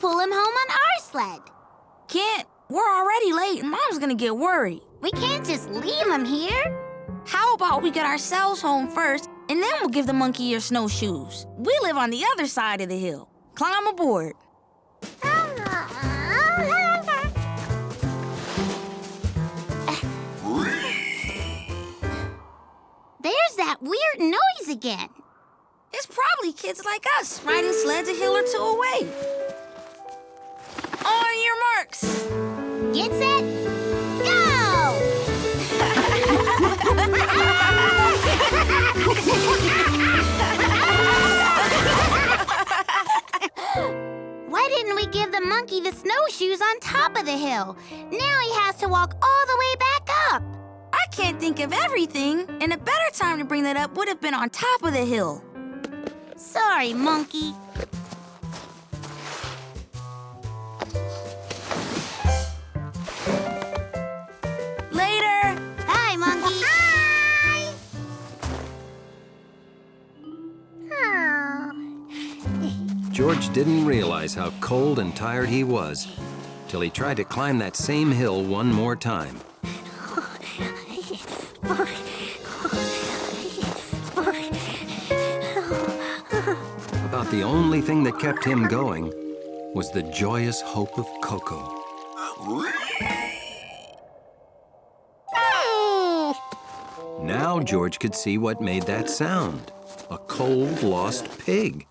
pull him home on our sled. Can't. We're already late and Mom's gonna get worried. We can't just leave him here. How about we get ourselves home first, and then we'll give the monkey your snowshoes? We live on the other side of the hill. Climb aboard. There's that weird noise again. It's probably kids like us riding sleds a hill or two away. On your marks. Get set, go! Why didn't we give the monkey the snowshoes on top of the hill? Now he has to walk all the way back up. I can't think of everything, and a better time to bring that up would have been on top of the hill. Sorry, monkey. Later. Bye, monkey. Bye. George didn't realize how cold and tired he was till he tried to climb that same hill one more time. About the only thing that kept him going was the joyous hope of Coco. Now George could see what made that sound. A cold, lost pig.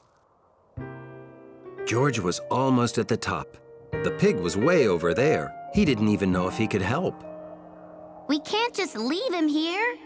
George was almost at the top. The pig was way over there. He didn't even know if he could help. We can't just leave him here.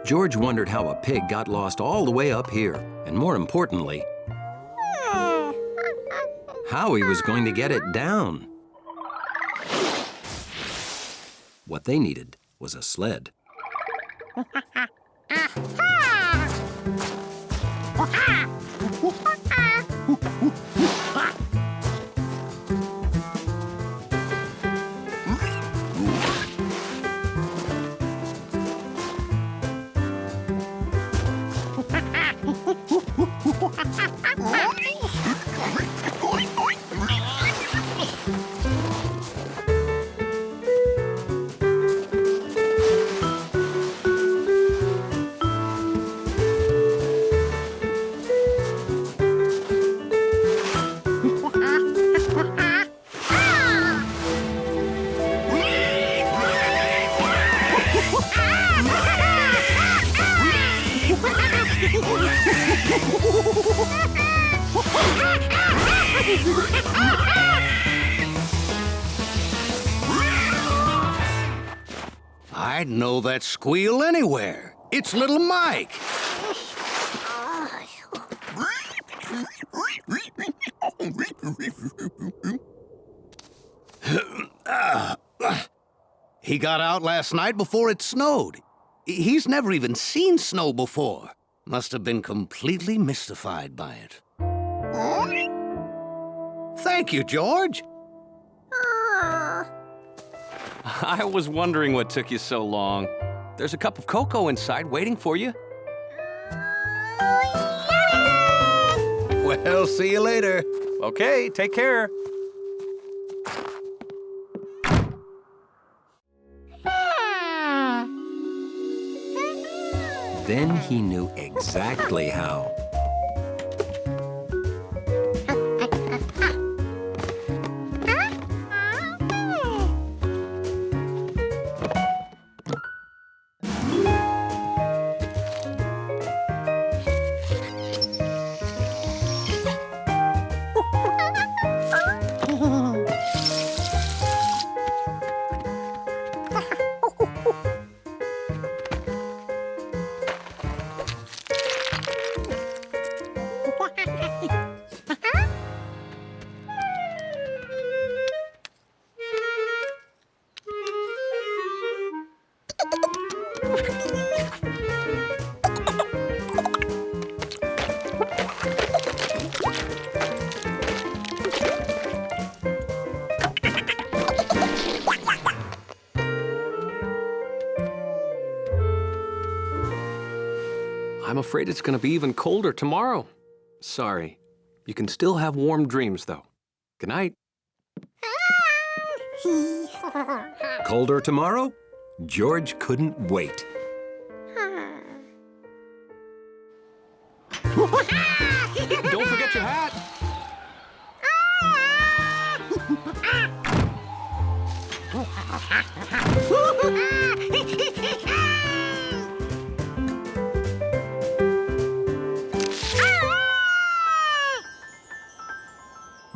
George wondered how a pig got lost all the way up here, and more importantly, how he was going to get it down. What they needed was a sled. I'd know that squeal anywhere. It's little Mike. He got out last night before it snowed. He's never even seen snow before. Must have been completely mystified by it. Thank you, George. I was wondering what took you so long. There's a cup of cocoa inside waiting for you. Well, see you later. Okay, take care. Then he knew exactly how. I'm afraid it's going to be even colder tomorrow. Sorry. You can still have warm dreams, though. Good night. Colder tomorrow? George couldn't wait. Don't forget your hat.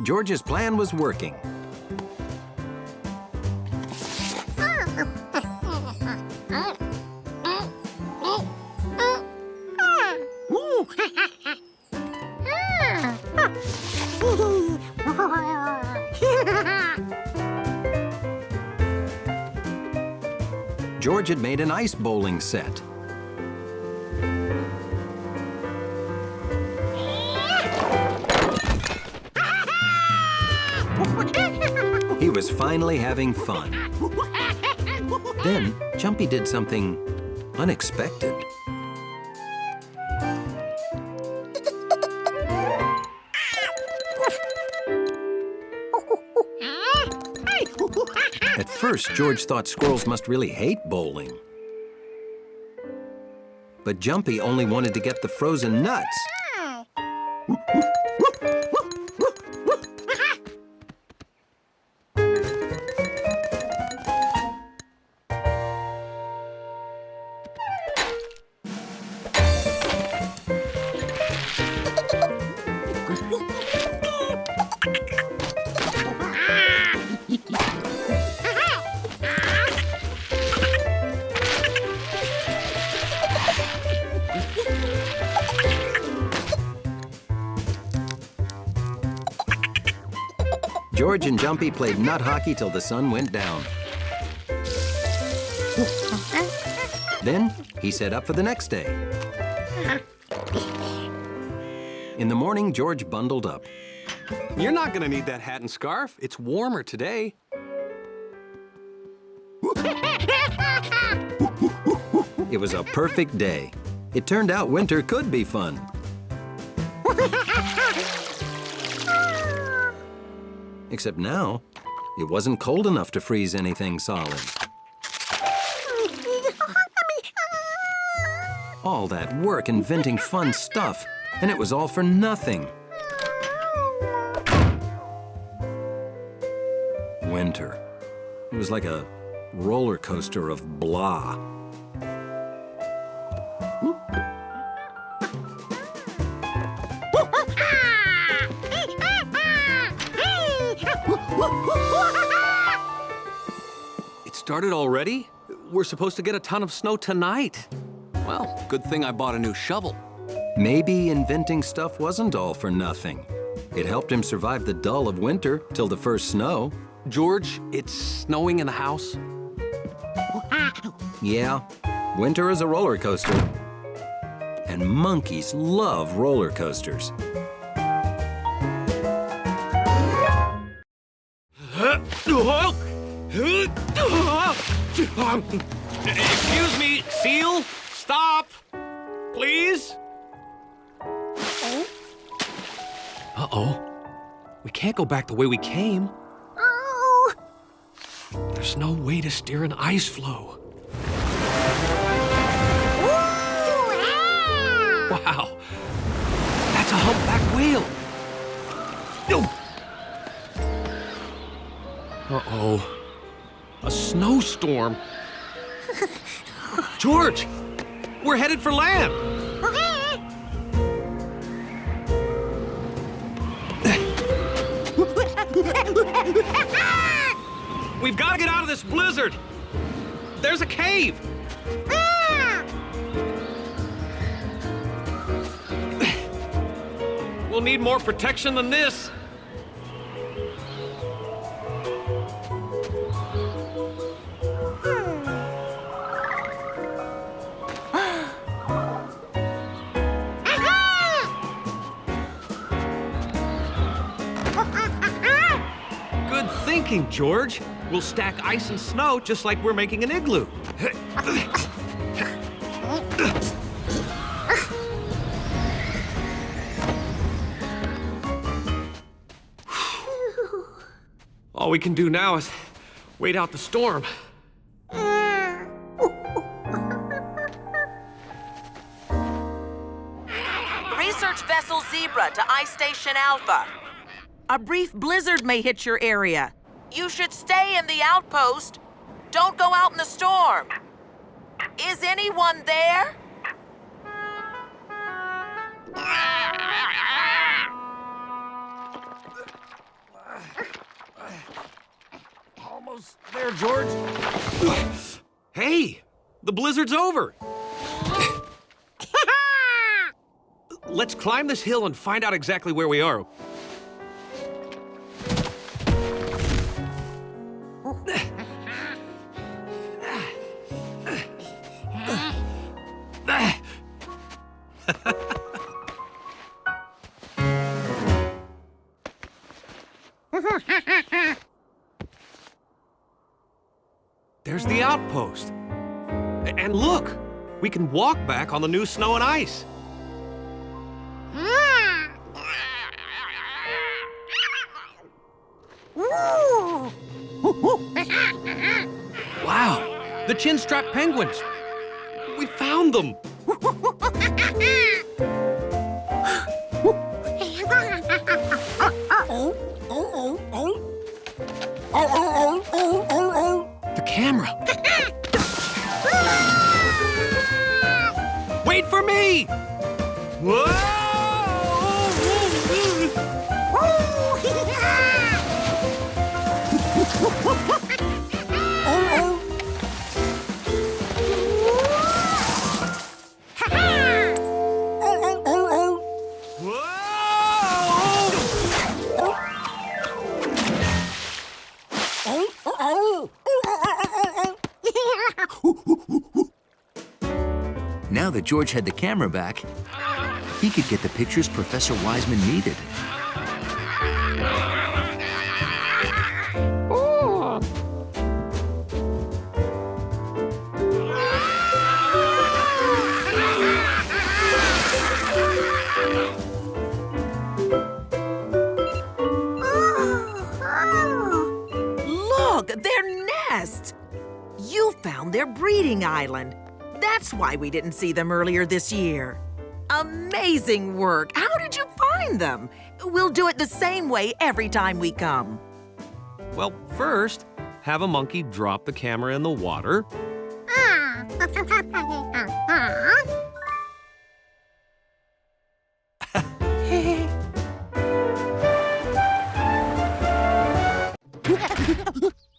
George's plan was working. George had made an ice bowling set. He was finally having fun. Then, Jumpy did something unexpected. At first, George thought squirrels must really hate bowling. But Jumpy only wanted to get the frozen nuts. George and Jumpy played nut hockey till the sun went down. Then he set up for the next day. In the morning, George bundled up. You're not going to need that hat and scarf. It's warmer today. It was a perfect day. It turned out winter could be fun. Except now, it wasn't cold enough to freeze anything solid. All that work inventing fun stuff, and it was all for nothing. Winter. It was like a roller coaster of blah. It started already? We're supposed to get a ton of snow tonight. Well, good thing I bought a new shovel. Maybe inventing stuff wasn't all for nothing. It helped him survive the dull of winter till the first snow. George, it's snowing in the house. Yeah, winter is a roller coaster. And monkeys love roller coasters. Excuse me, Seal, stop, please. Uh-oh. We can't go back the way we came. There's no way to steer an ice floe. Wow, that's a humpback whale. Uh-oh, a snowstorm. George, we're headed for land. We've got to get out of this blizzard. There's a cave. We'll need more protection than this. thinking, George. We'll stack ice and snow just like we're making an igloo. All we can do now is wait out the storm. Research vessel Zebra to Ice Station Alpha. A brief blizzard may hit your area. You should stay in the outpost. Don't go out in the storm. Is anyone there? Almost there, George. Hey, the blizzard's over. Let's climb this hill and find out exactly where we are. There's the outpost. And look, we can walk back on the new snow and ice. Wow, the chin-strap penguins. We found them. The camera. Wait for me! Whoa! Now that George had the camera back, he could get the pictures Professor Wiseman needed. Look, their nest! You found their breeding island. That's why we didn't see them earlier this year. Amazing work! How did you find them? We'll do it the same way every time we come. Well, first, have a monkey drop the camera in the water.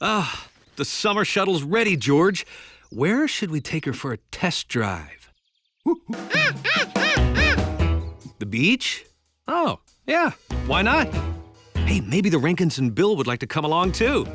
Ah, the summer shuttle's ready, George. Where should we take her for a test drive? The beach? Oh, yeah, why not? Hey, maybe the Rankins and Bill would like to come along too.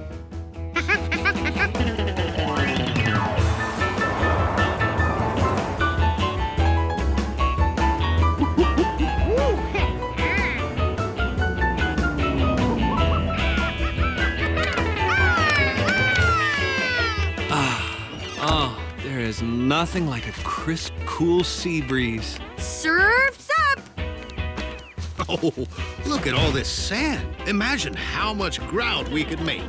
There is nothing like a crisp, cool sea breeze. Surf's up! Oh, look at all this sand. Imagine how much grout we could make.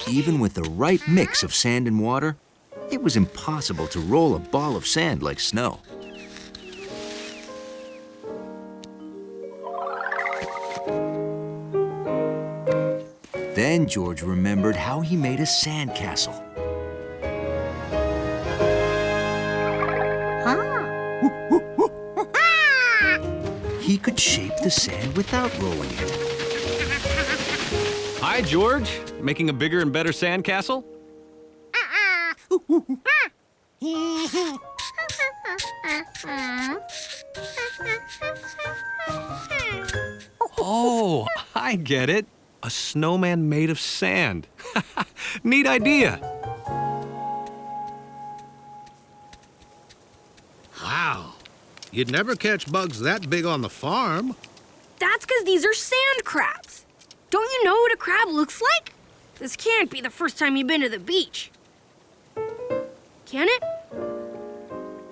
Even with the right mix of sand and water, it was impossible to roll a ball of sand like snow. Then George remembered how he made a sand castle. He could shape the sand without rolling it. Hi, George. Making a bigger and better sandcastle? Oh, I get it. A snowman made of sand. Neat idea. Wow. You'd never catch bugs that big on the farm. That's because these are sand crabs. Don't you know what a crab looks like? This can't be the first time you've been to the beach. Can it?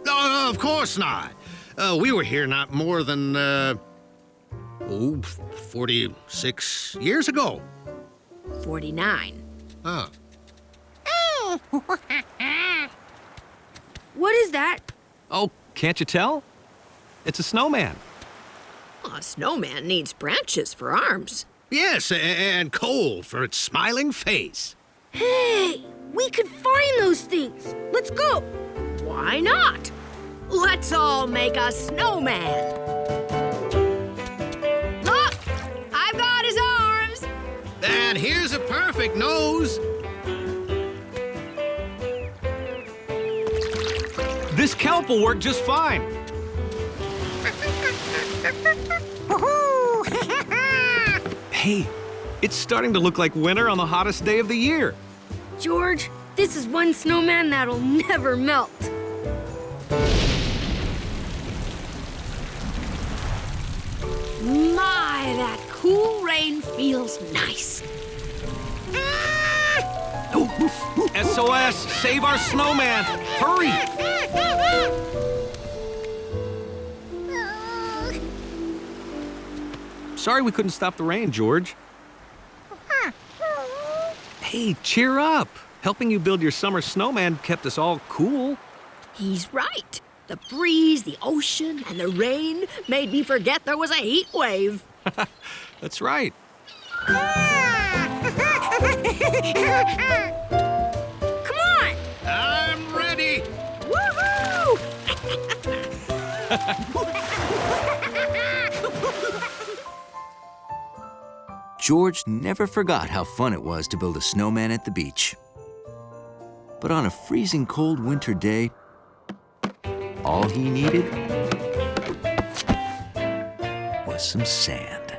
No, of course not. We were here not more than, 46 years ago. 49. Huh. What is that? Oh, can't you tell? It's a snowman. A snowman needs branches for arms. Yes, and coal for its smiling face. Hey, we could find those things. Let's go. Why not? Let's all make a snowman. Look, I've got his arms. And here's a perfect nose. This kelp will work just fine. Hey, it's starting to look like winter on the hottest day of the year. George, this is one snowman that'll never melt. My, that cool rain feels nice. SOS, save our snowman. Hurry. Sorry we couldn't stop the rain, George. Hey, cheer up. Helping you build your summer snowman kept us all cool. He's right. The breeze, the ocean, and the rain made me forget there was a heat wave. That's right. Come on! I'm ready. Woohoo! George never forgot how fun it was to build a snowman at the beach. But on a freezing cold winter day, all he needed was some sand.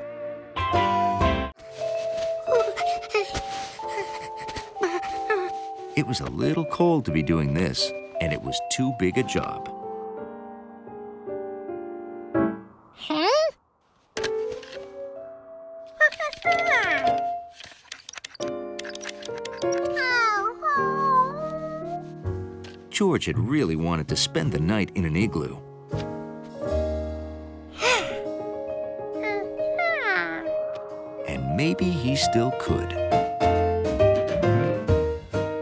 It was a little cold to be doing this, and it was too big a job. George had really wanted to spend the night in an igloo. And maybe he still could.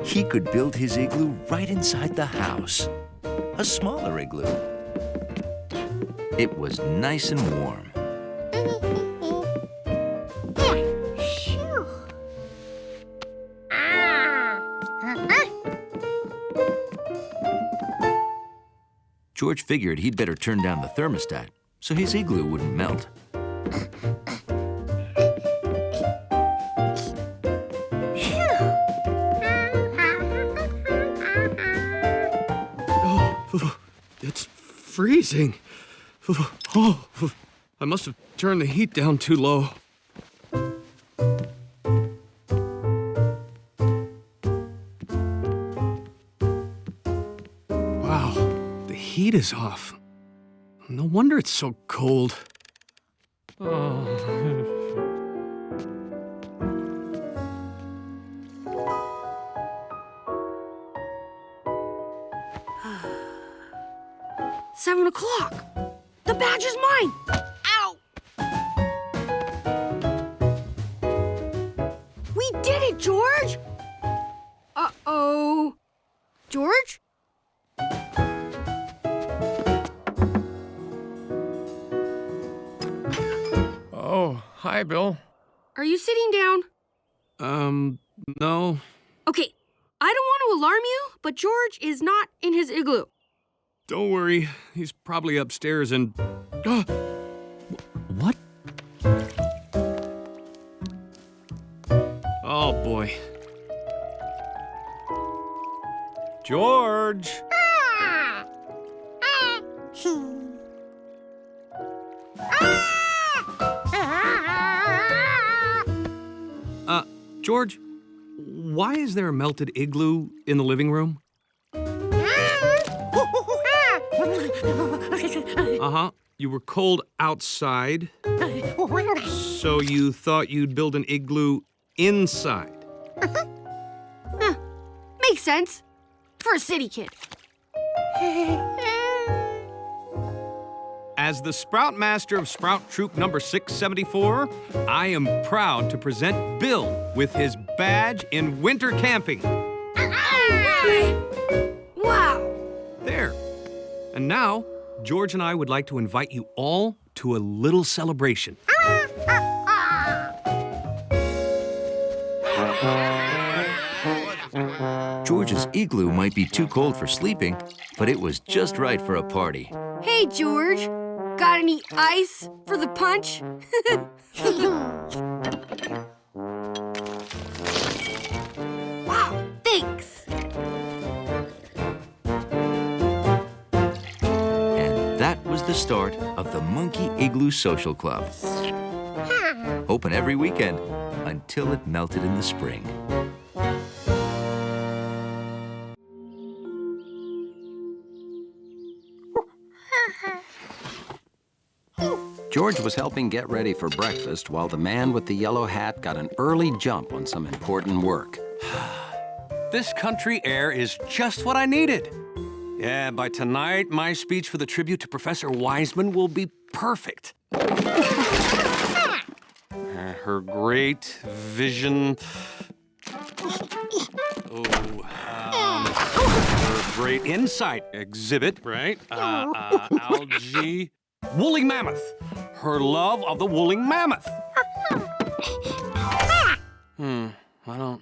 He could build his igloo right inside the house. A smaller igloo. It was nice and warm. George figured he'd better turn down the thermostat so his igloo wouldn't melt. It's freezing. Oh, I must have turned the heat down too low. Wow, the heat is off. No wonder it's so cold. Oh. 7 o'clock. The badge is mine. Ow! We did it, George! Uh-oh. George? Oh, hi, Bill. Are you sitting down? No. Okay, I don't want to alarm you, but George is not in his igloo. Don't worry. He's probably upstairs and... What? Oh, boy. George! George, why is there a melted igloo in the living room? Uh-huh. You were cold outside, so you thought you'd build an igloo inside. Makes sense. For a city kid. As the Sprout Master of Sprout Troop number 674, I am proud to present Bill with his badge in winter camping. Wow! There. And now, George and I would like to invite you all to a little celebration. George's igloo might be too cold for sleeping, but it was just right for a party. Hey, George. Got any ice for the punch? Wow, thanks. And that was the start of the Monkey Igloo Social Club. Open every weekend until it melted in the spring. George was helping get ready for breakfast while the man with the yellow hat got an early jump on some important work. This country air is just what I needed. Yeah, by tonight, my speech for the tribute to Professor Wiseman will be perfect. Her great vision... her great insight exhibit, right? Algae... Woolly mammoth. Her love of the woolly mammoth. I don't...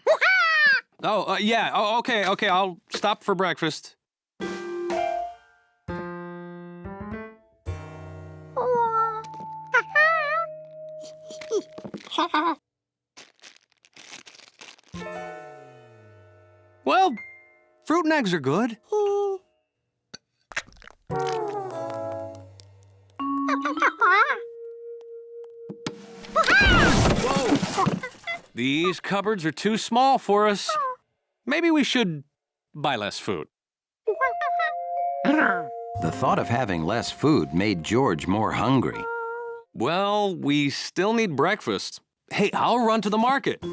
yeah. Oh, okay. I'll stop for breakfast. Well, fruit and eggs are good. Whoa! These cupboards are too small for us. Maybe we should buy less food. The thought of having less food made George more hungry. Well, we still need breakfast. Hey, I'll run to the market.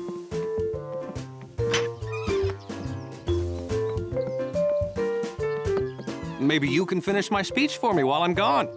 Maybe you can finish my speech for me while I'm gone.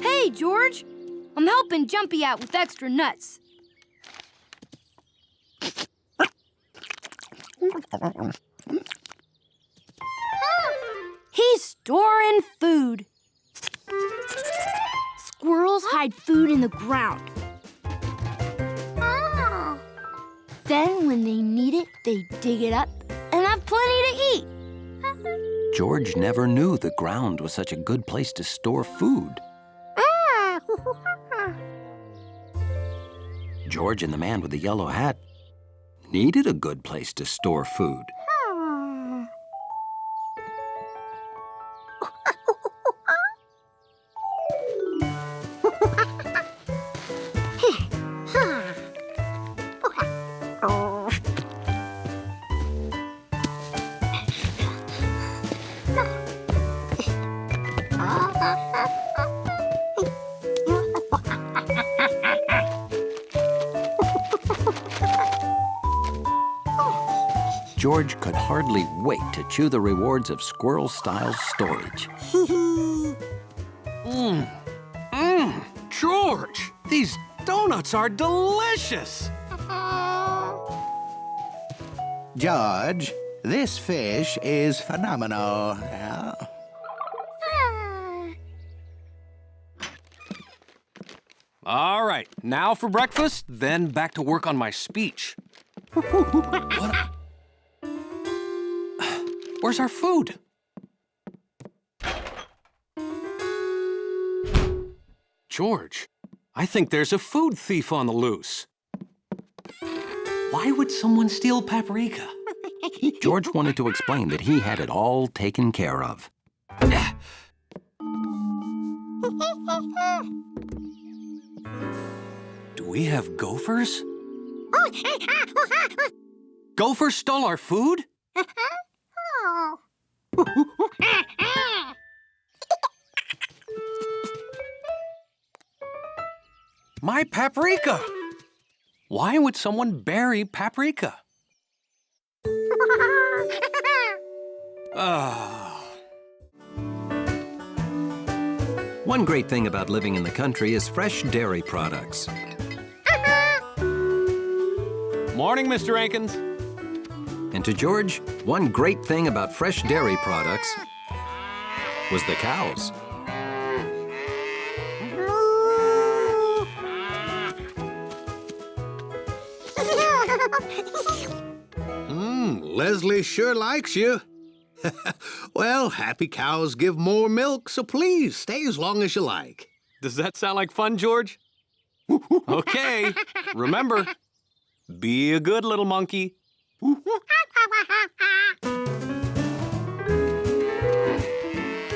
Hey, George. I'm helping Jumpy out with extra nuts. He's storing food. Squirrels hide food in the ground. Then, when they need it, they dig it up and have plenty to eat. George never knew the ground was such a good place to store food. George and the man with the yellow hat needed a good place to store food. George could hardly wait to chew the rewards of squirrel-style storage. George, these donuts are delicious. George, this fish is phenomenal. All right, now for breakfast, then back to work on my speech. What? Where's our food? George, I think there's a food thief on the loose. Why would someone steal paprika? George wanted to explain that he had it all taken care of. Do we have gophers? Gophers stole our food? My paprika! Why would someone bury paprika? One great thing about living in the country is fresh dairy products. Morning, Mr. Ankins. And to George, one great thing about fresh dairy products was the cows. Leslie sure likes you. Well, happy cows give more milk, so please stay as long as you like. Does that sound like fun, George? Okay, remember, be a good little monkey.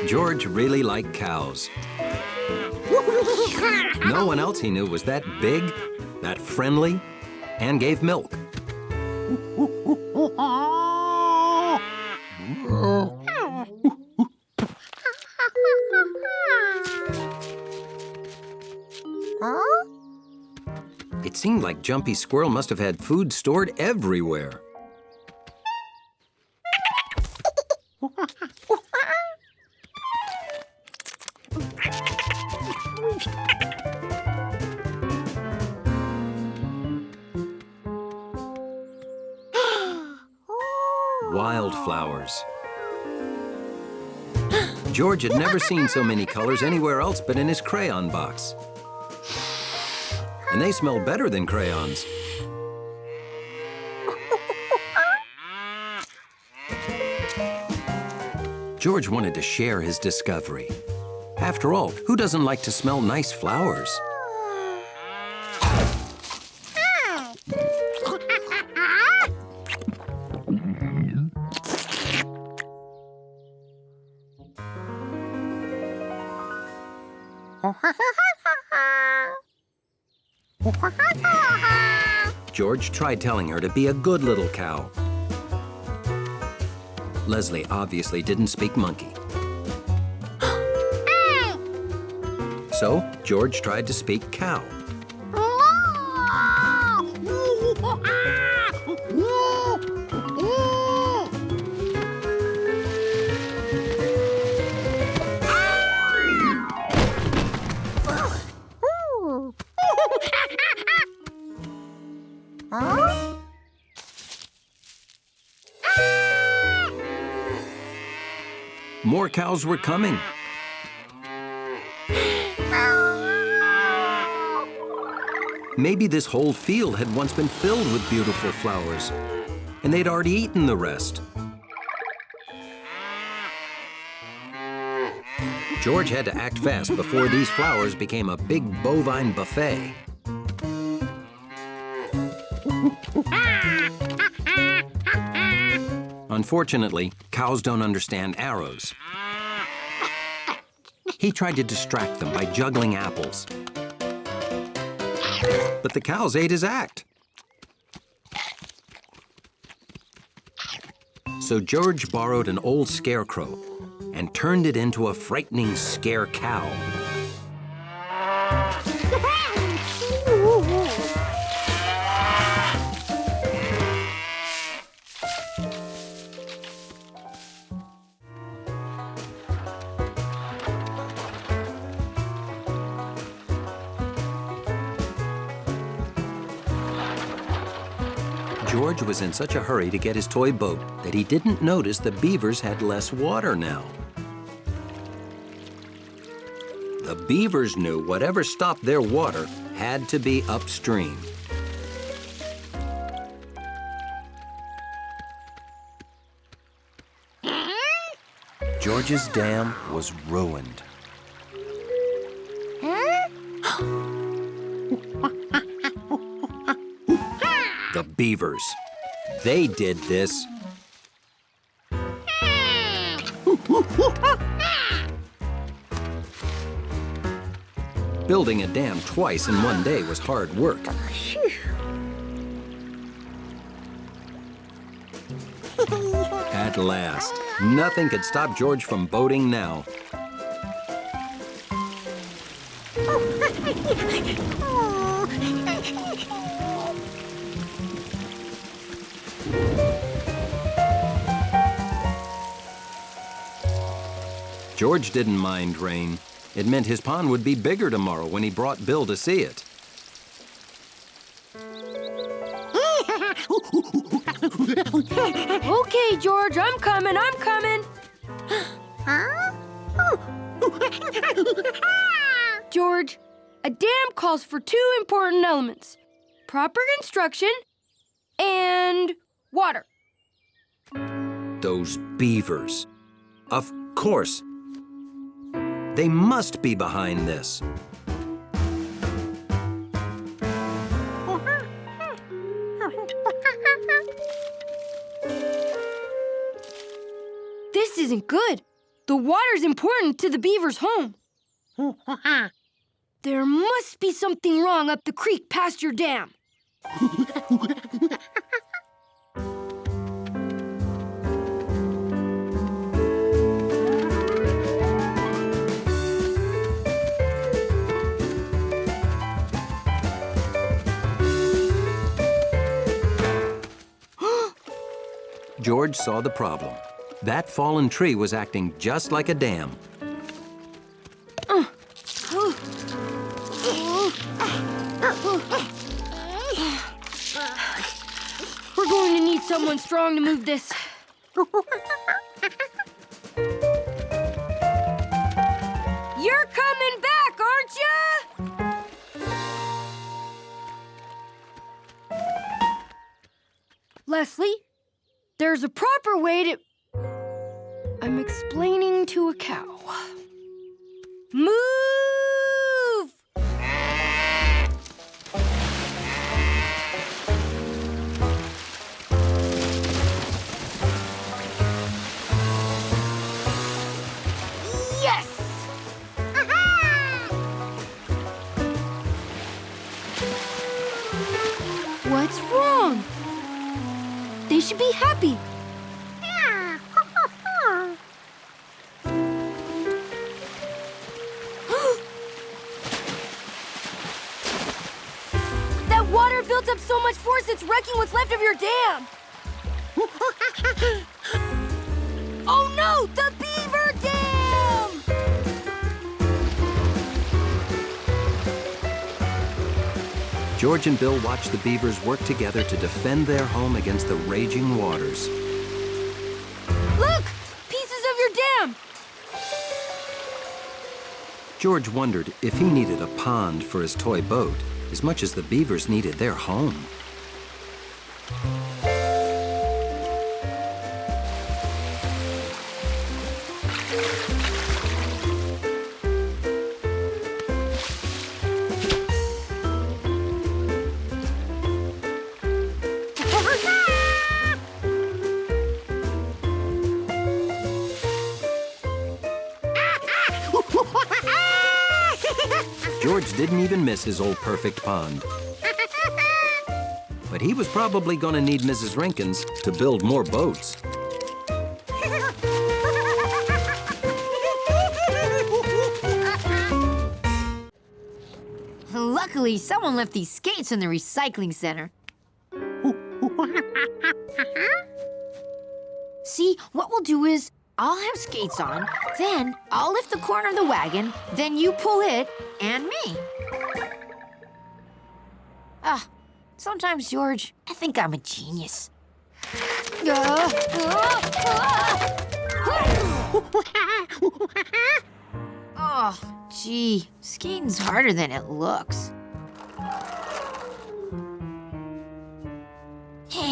George really liked cows. No one else he knew was that big, that friendly, and gave milk. It seemed like Jumpy Squirrel must have had food stored everywhere. Wildflowers. George had never seen so many colors anywhere else but in his crayon box. And they smell better than crayons. George wanted to share his discovery. After all, who doesn't like to smell nice flowers? George tried telling her to be a good little cow. Leslie obviously didn't speak monkey. So George tried to speak cow. More cows were coming. Maybe this whole field had once been filled with beautiful flowers, and they'd already eaten the rest. George had to act fast before these flowers became a big bovine buffet. Unfortunately, cows don't understand arrows. He tried to distract them by juggling apples. But the cows ate his act. So George borrowed an old scarecrow and turned it into a frightening scare cow. George was in such a hurry to get his toy boat that he didn't notice the beavers had less water now. The beavers knew whatever stopped their water had to be upstream. George's dam was ruined. The beavers. They did this. Building a dam twice in one day was hard work. At last, nothing could stop George from boating now. George didn't mind rain. It meant his pond would be bigger tomorrow when he brought Bill to see it. Okay, George, I'm coming. George, a dam calls for two important elements: proper construction and water. Those beavers. Of course. They must be behind this. This isn't good. The water's important to the beaver's home. There must be something wrong up the creek past your dam. George saw the problem. That fallen tree was acting just like a dam. We're going to need someone strong to move this. You're coming back, aren't you? Leslie, there's a proper way to... I'm explaining to a cow. Move! Yes! What's wrong? They should be happy. That water built up so much force it's wrecking what's left of your dam. Oh no, the Beaver Dam! George and Bill watched the beavers work together to defend their home against the raging waters. Look! Pieces of your dam! George wondered if he needed a pond for his toy boat as much as the beavers needed their home. George didn't even miss his old perfect pond. But he was probably going to need Mrs. Rinkins to build more boats. Luckily, someone left these skates in the recycling center. See, what we'll do is, I'll have skates on, then I'll lift the corner of the wagon, then you pull it, and me. Sometimes, George, I think I'm a genius. Oh, gee, skating's harder than it looks.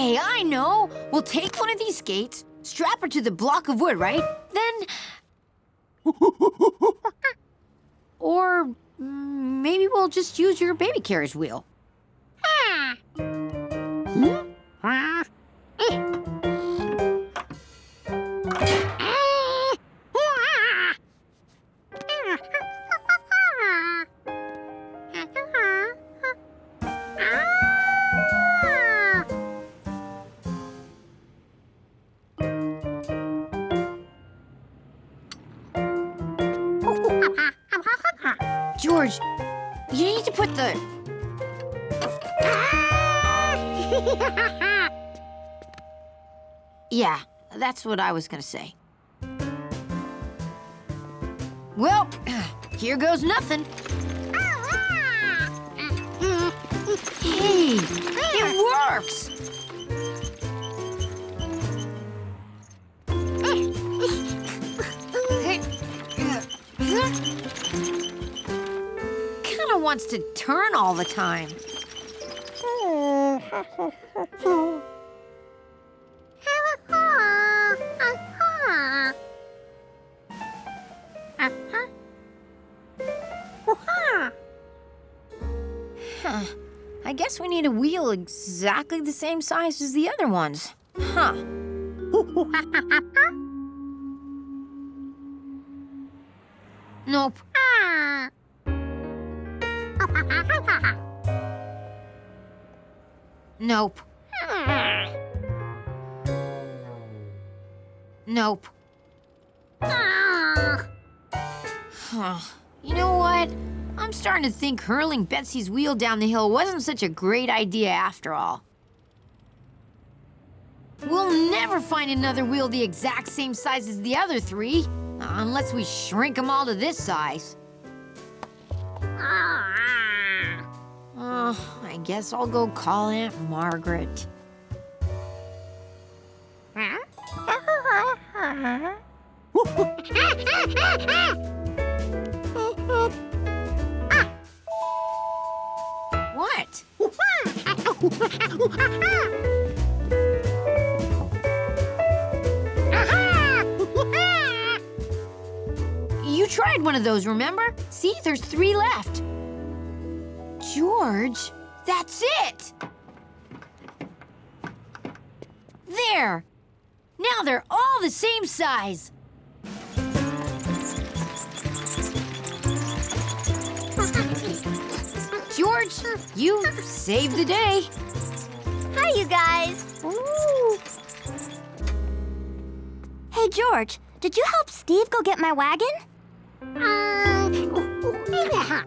Hey, I know. We'll take one of these skates, strap her to the block of wood, right? Then... Or maybe we'll just use your baby carriage wheel. George, you need to put the... Yeah, that's what I was gonna say. Well, here goes nothing. Hey, it works! Kinda wants to turn all the time. Huh. I guess we need a wheel exactly the same size as the other ones. Huh. Nope. Nope. Nope. Huh. You know what? I'm starting to think hurling Betsy's wheel down the hill wasn't such a great idea after all. We'll never find another wheel the exact same size as the other three, unless we shrink them all to this size. I guess I'll go call Aunt Margaret. What? You tried one of those, remember? See, there's 3 left. George, that's it! There! Now they're all the same size. George, you saved the day. Hi, you guys. Ooh. Hey, George, did you help Steve go get my wagon?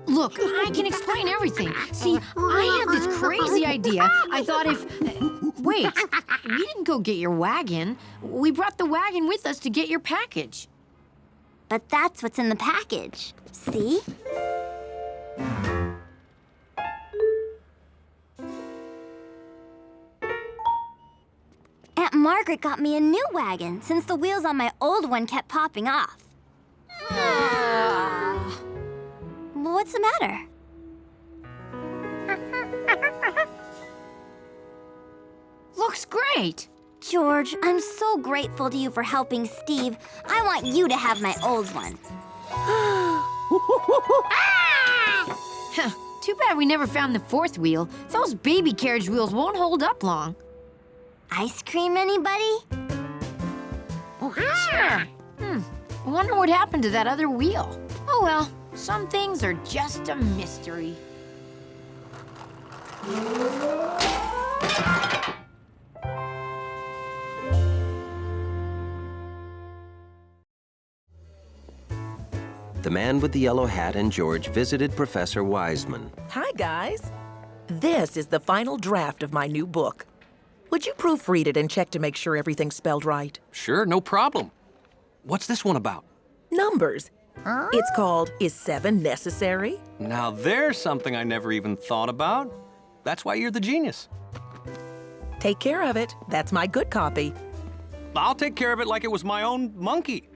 Look, I can explain everything. See, I had this crazy idea. I thought if... wait, we didn't go get your wagon. We brought the wagon with us to get your package. But that's what's in the package. See? Aunt Margaret got me a new wagon since the wheels on my old one kept popping off. What's the matter? Looks great. George, I'm so grateful to you for helping Steve. I want you to have my old one. Huh, too bad we never found the 4th wheel. Those baby carriage wheels won't hold up long. Ice cream, anybody? Sure. I wonder what happened to that other wheel. Oh well, some things are just a mystery. The man with the yellow hat and George visited Professor Wiseman. Hi, guys. This is the final draft of my new book. Would you proofread it and check to make sure everything's spelled right? Sure, no problem. What's this one about? Numbers. It's called Is 7 Necessary? Now there's something I never even thought about. That's why you're the genius. Take care of it. That's my good copy. I'll take care of it like it was my own monkey.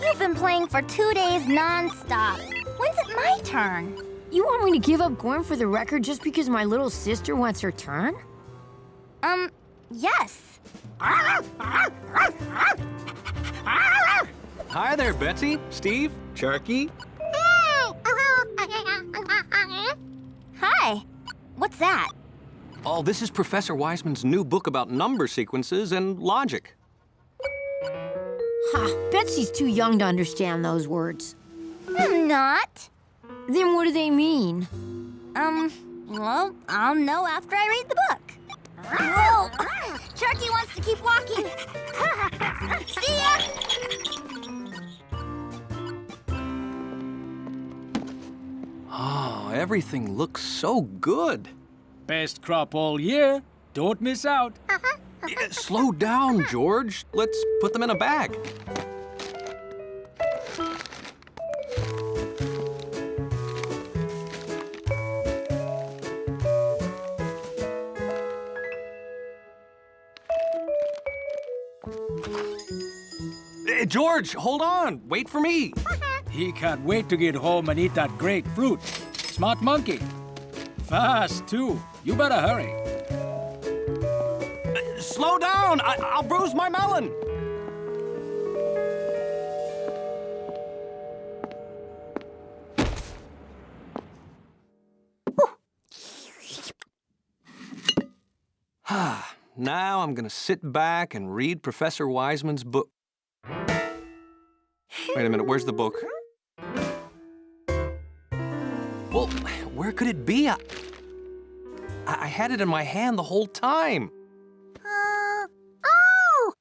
You've been been playing for 2 days non-stop. When's it my turn? You want me to give up going for the record just because my little sister wants her turn? Yes. Hi there, Betsy, Steve, Sharky. Hi. What's that? Oh, this is Professor Wiseman's new book about number sequences and logic. Ha, Betsy's too young to understand those words. I'm not. Then what do they mean? Well, I'll know after I read the book. Whoa! Sharky wants to keep walking. See ya! Oh, everything looks so good. Best crop all year. Don't miss out. Yeah, slow down, George. Let's put them in a bag. George, hold on. Wait for me. He can't wait to get home and eat that great fruit. Smart monkey. Fast, too. You better hurry. Slow down. I'll bruise my melon. Now I'm gonna sit back and read Professor Wiseman's book. Wait a minute, where's the book? Well, where could it be? I had it in my hand the whole time. Oh!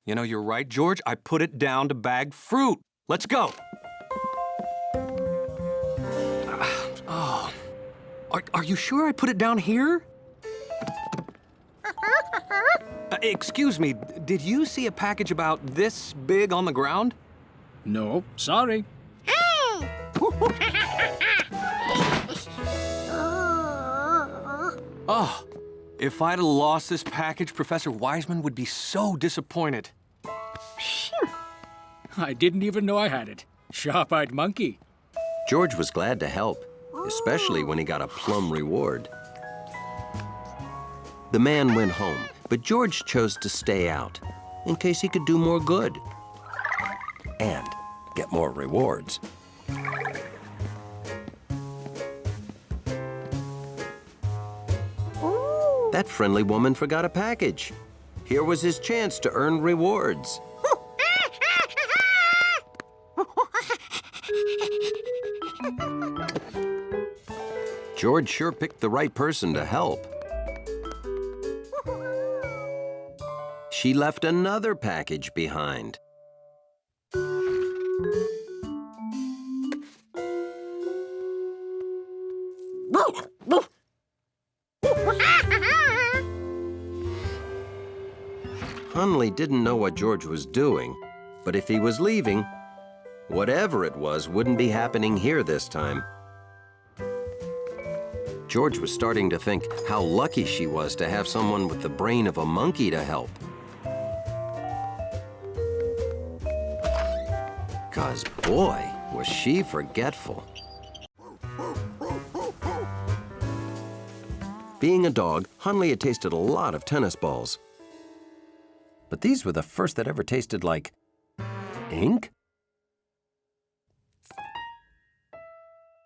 You know, you're right, George. I put it down to bag fruit. Let's go. Oh. Are you sure I put it down here? Excuse me, did you see a package about this big on the ground? No, sorry. Oh, if I'd have lost this package, Professor Wiseman would be so disappointed. I didn't even know I had it. Sharp-eyed monkey. George was glad to help, especially when he got a plum reward. The man went home, but George chose to stay out in case he could do more good and get more rewards. That friendly woman forgot a package. Here was his chance to earn rewards. George sure picked the right person to help. She left another package behind. Hunley didn't know what George was doing, but if he was leaving, whatever it was wouldn't be happening here this time. George was starting to think how lucky she was to have someone with the brain of a monkey to help. 'Cause boy, was she forgetful. Being a dog, Hunley had tasted a lot of tennis balls. But these were the first that ever tasted like ink.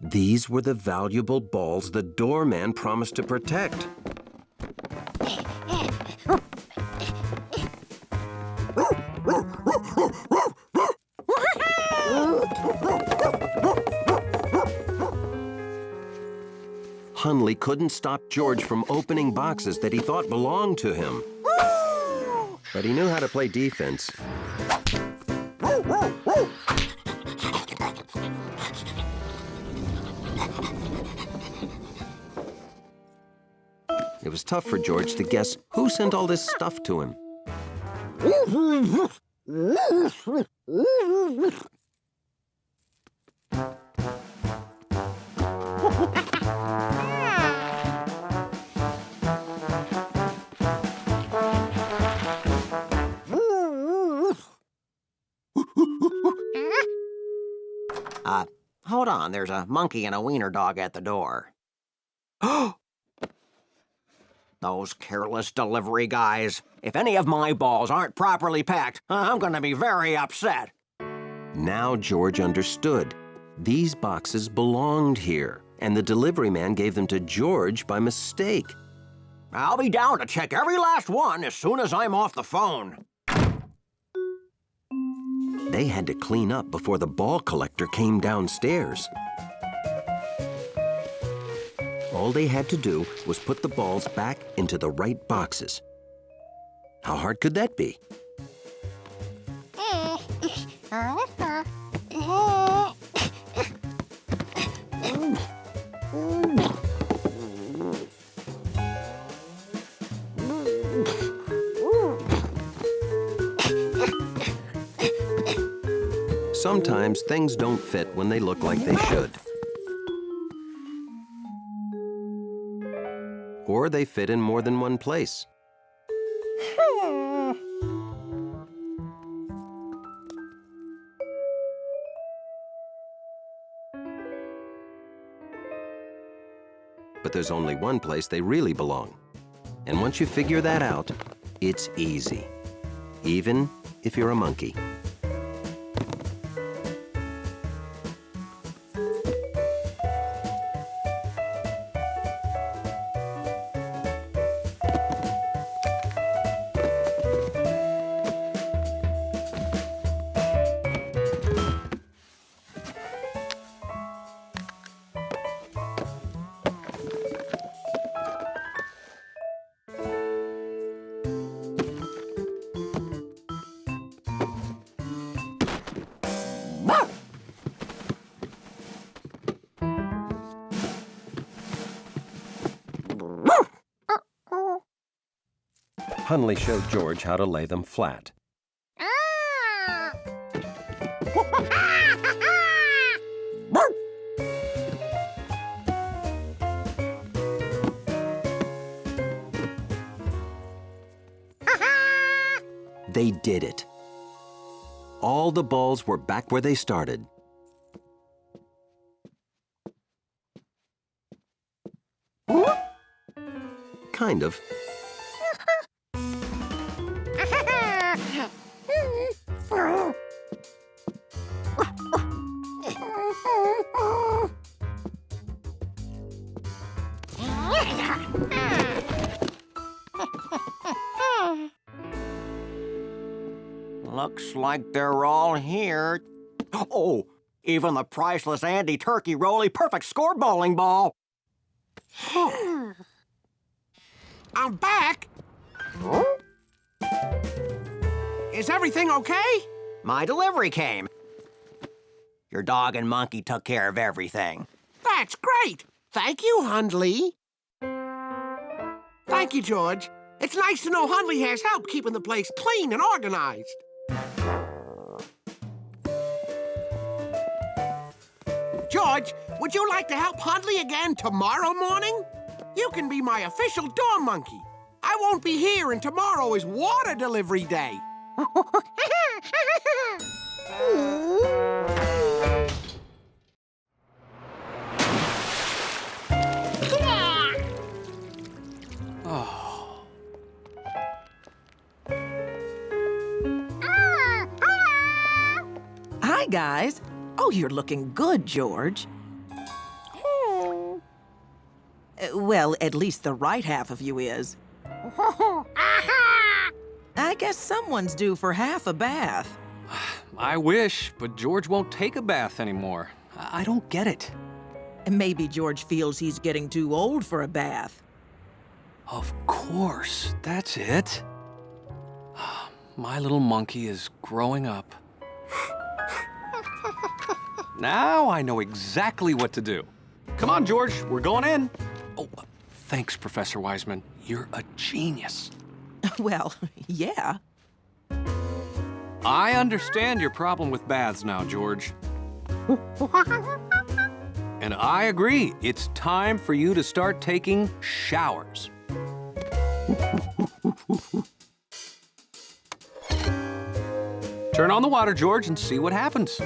These were the valuable balls the doorman promised to protect. Hunley couldn't stop George from opening boxes that he thought belonged to him. But he knew how to play defense. It was tough for George to guess who sent all this stuff to him. Hold on. There's a monkey and a wiener dog at the door. Those careless delivery guys. If any of my balls aren't properly packed, I'm gonna be very upset. Now George understood. These boxes belonged here, and the delivery man gave them to George by mistake. I'll be down to check every last one as soon as I'm off the phone. They had to clean up before the ball collector came downstairs. All they had to do was put the balls back into the right boxes. How hard could that be? Sometimes things don't fit when they look like they should. Or they fit in more than one place. But there's only one place they really belong. And once you figure that out, it's easy. Even if you're a monkey. Hunley showed George how to lay them flat. They did it. All the balls were back where they started. Kind of. Looks like they're all here. Oh, even the priceless Andy Turkey Roly Perfect Score bowling ball. I'm back. Is everything okay? My delivery came. Your dog and monkey took care of everything. That's great. Thank you, Hundley. Thank you, George. It's nice to know Hundley has help keeping the place clean and organized. George, would you like to help Hundley again tomorrow morning? You can be my official door monkey. I won't be here, and tomorrow is water delivery day. Hi, guys. Oh, you're looking good, George. Well, at least the right half of you is. I guess someone's due for half a bath. I wish, but George won't take a bath anymore. I don't get it. Maybe George feels he's getting too old for a bath. Of course, that's it. My little monkey is growing up. Now I know exactly what to do. Come on, George, we're going in. Oh, thanks, Professor Wiseman. You're a genius. Well, yeah. I understand your problem with baths now, George. And I agree. It's time for you to start taking showers. Turn on the water, George, and see what happens.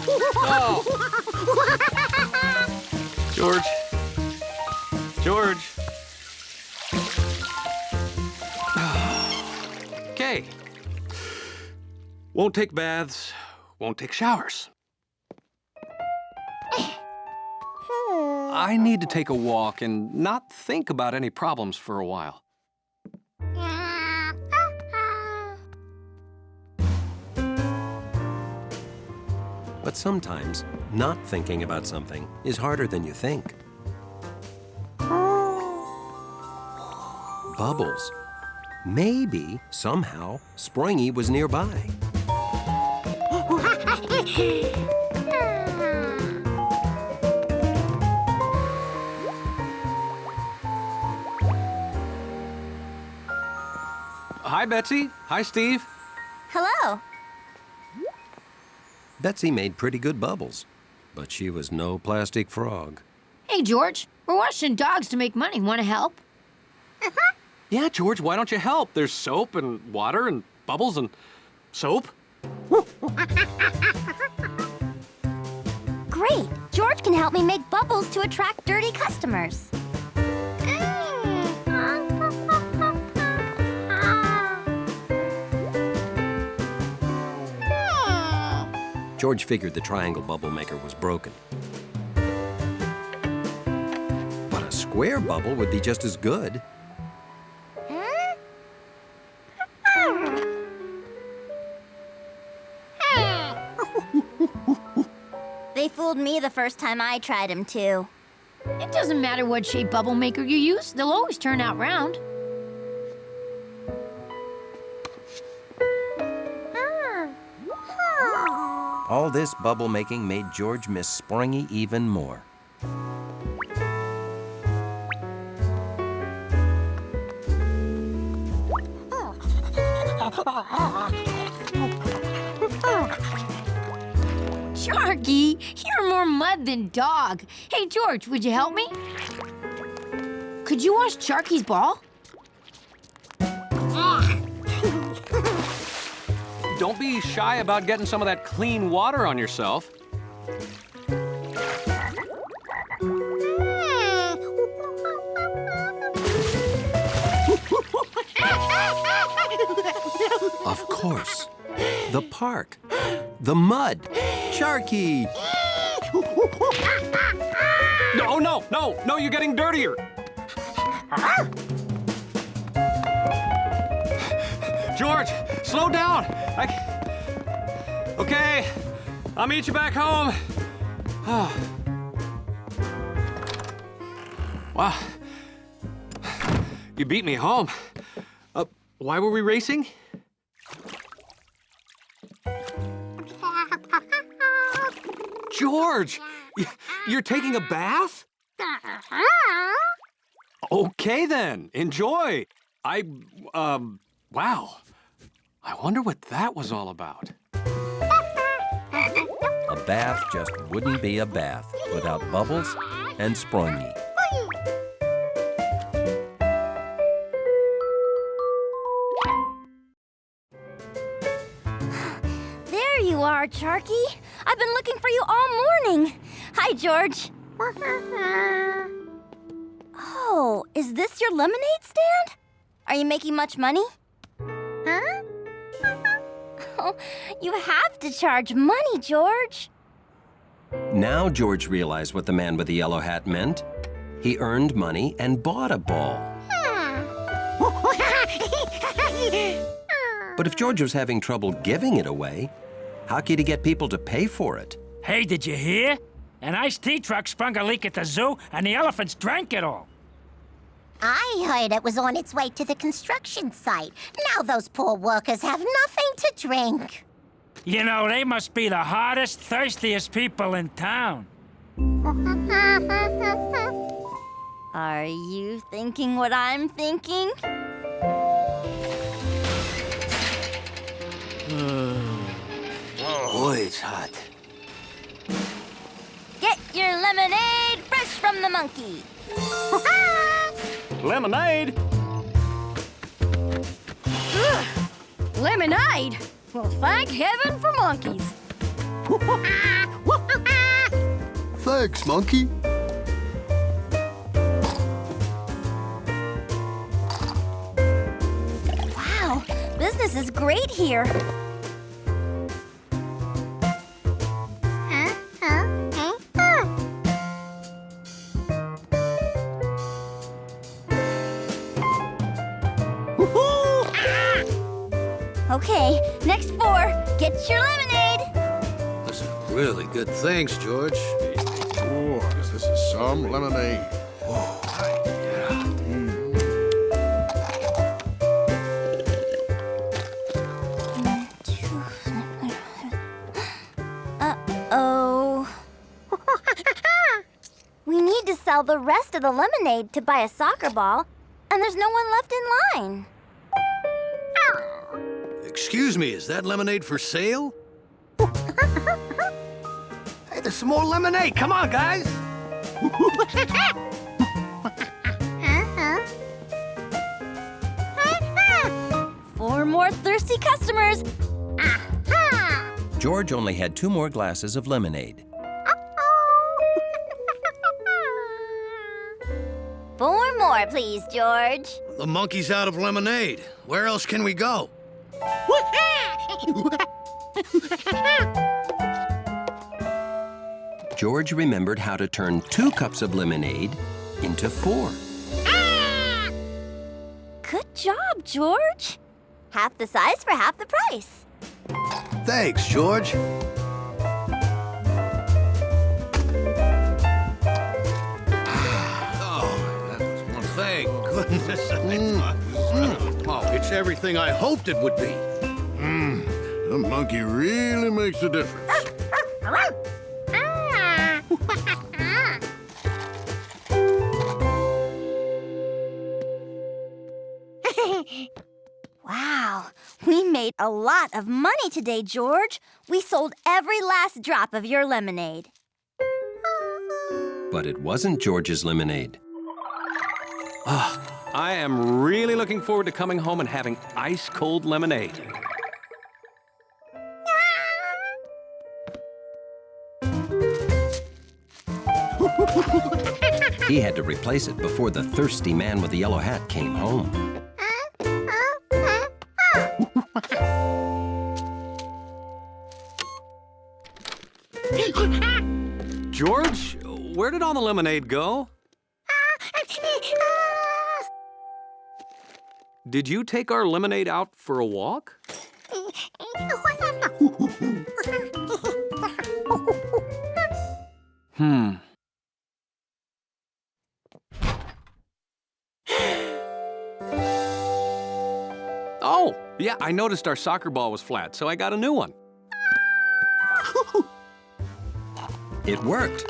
Oh. George. George. Okay. Won't take baths, won't take showers. I need to take a walk and not think about any problems for a while. But sometimes, not thinking about something is harder than you think. Bubbles. Maybe, somehow, Springy was nearby. Hi, Betsy. Hi, Steve. Hello. Betsy made pretty good bubbles, but she was no plastic frog. Hey, George, we're washing dogs to make money. Want to help? Yeah, George, why don't you help? There's soap and water and bubbles and soap. Great. George can help me make bubbles to attract dirty customers. George figured the triangle bubble maker was broken. But a square bubble would be just as good. They fooled me the first time I tried them, too. It doesn't matter what shape bubble maker you use. They'll always turn out round. All this bubble making made George miss Springy even more. Sharky, you're more mud than dog. Hey, George, would you help me? Could you wash Sharky's ball? Don't be shy about getting some of that clean water on yourself. Of course. The park. The mud. Sharky! No, no, no, no, you're getting dirtier. George, slow down. Okay, I'll meet you back home. Wow. You beat me home. Why were we racing? George, you're taking a bath? Okay then, enjoy. Wow. I wonder what that was all about. A bath just wouldn't be a bath without Bubbles and Springy. There you are, Sharky. I've been looking for you all morning. Hi, George. Oh, is this your lemonade stand? Are you making much money? Huh? Oh, you have to charge money, George. Now George realized what the man with the yellow hat meant. He earned money and bought a ball. But if George was having trouble giving it away, how could he get people to pay for it? Hey, did you hear? An iced tea truck sprung a leak at the zoo, and the elephants drank it all. I heard it was on its way to the construction site. Now those poor workers have nothing to drink. You know, they must be the hottest, thirstiest people in town. Are you thinking what I'm thinking? Boy, it's hot. Get your lemonade fresh from the monkey. Lemonade? Lemonade? Well, thank heaven for monkeys. Thanks, monkey. Wow, business is great here. Okay, next 4. Get your lemonade. Those are really good. Thanks, George. Oh, this is some lemonade. Uh-oh. We need to sell the rest of the lemonade to buy a soccer ball, and there's no one left in line. Excuse me, is that lemonade for sale? Hey, there's some more lemonade. Come on, guys. 4 more thirsty customers. George only had 2 more glasses of lemonade. 4 more, please, George. The monkey's out of lemonade. Where else can we go? George remembered how to turn 2 cups of lemonade into 4. Good job, George. Half the size for half the price. Thanks, George. Thank goodness. Oh, it's everything I hoped it would be. The monkey really makes a difference. Wow, we made a lot of money today, George. We sold every last drop of your lemonade. But it wasn't George's lemonade. I am really looking forward to coming home and having ice-cold lemonade. He had to replace it before the thirsty man with the yellow hat came home. George, where did all the lemonade go? Did you take our lemonade out for a walk? Oh, yeah, I noticed our soccer ball was flat, so I got a new one. It worked.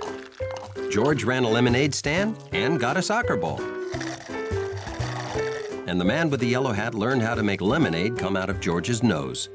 George ran a lemonade stand and got a soccer ball. And the man with the yellow hat learned how to make lemonade come out of George's nose.